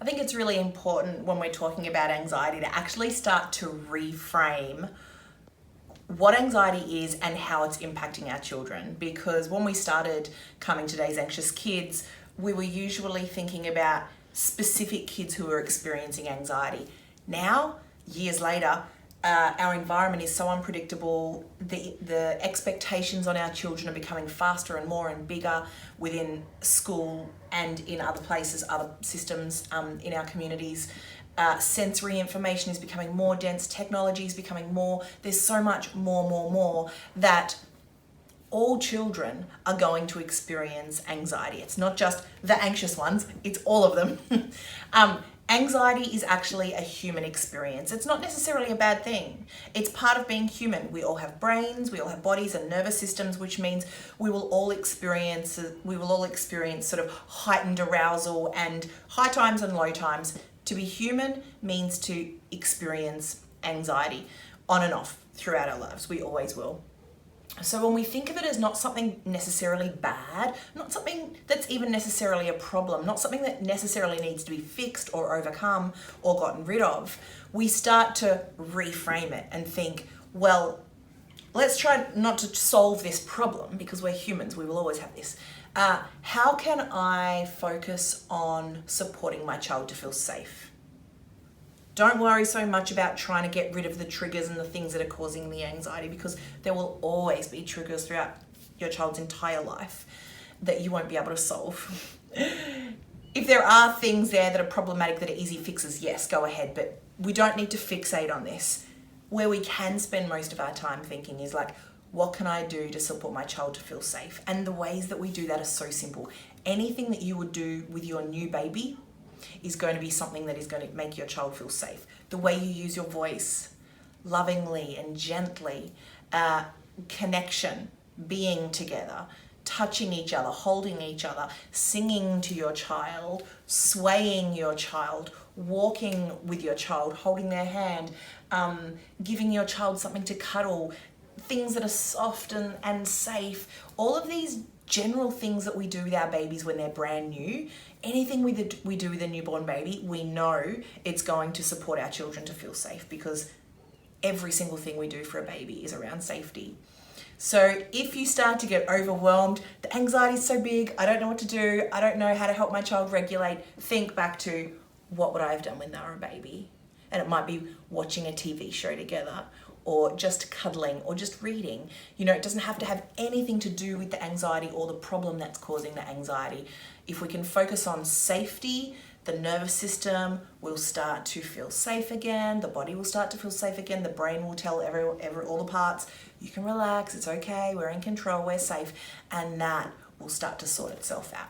think it's really important when we're talking about anxiety to actually start to reframe what anxiety is and how it's impacting our children. Because when we started Coming Today's Anxious Kids, we were usually thinking about specific kids who are experiencing anxiety. Now, years later, our environment is so unpredictable. The expectations on our children are becoming faster and more and bigger within school and in other places, other systems in our communities. Sensory information is becoming more dense. Technology is becoming more. There's so much more that all children are going to experience anxiety. It's not just the anxious ones, it's all of them. Anxiety is actually a human experience. It's not necessarily a bad thing. It's part of being human. We all have brains, we all have bodies and nervous systems, which means we will all experience sort of heightened arousal and high times and low times. To be human means to experience anxiety on and off throughout our lives. We always will. So when we think of it as not something necessarily bad, not something that's even necessarily a problem, not something that necessarily needs to be fixed or overcome or gotten rid of, we start to reframe it and think, well, let's try not to solve this problem because we're humans, we will always have this. How can I focus on supporting my child to feel safe? Don't worry so much about trying to get rid of the triggers and the things that are causing the anxiety, because there will always be triggers throughout your child's entire life that you won't be able to solve. If there are things there that are problematic that are easy fixes, yes, go ahead, but we don't need to fixate on this. Where we can spend most of our time thinking is like, what can I do to support my child to feel safe? And the ways that we do that are so simple. Anything that you would do with your new baby is going to be something that is going to make your child feel safe. The way you use your voice, lovingly and gently, connection, being together, touching each other, holding each other, singing to your child, swaying your child, walking with your child, holding their hand, giving your child something to cuddle, things that are soft and safe. All of these general things that we do with our babies when they're brand new, anything we do with a newborn baby, we know it's going to support our children to feel safe, because every single thing we do for a baby is around safety. So if you start to get overwhelmed, the anxiety is so big, I don't know what to do, I don't know how to help my child regulate, think back to what would I have done when they were a baby? And it might be watching a TV show together, or just cuddling, or just reading. You know, it doesn't have to have anything to do with the anxiety or the problem that's causing the anxiety. If we can focus on safety, the nervous system will start to feel safe again, the body will start to feel safe again, the brain will tell all the parts, you can relax, it's okay, we're in control, we're safe, and that will start to sort itself out.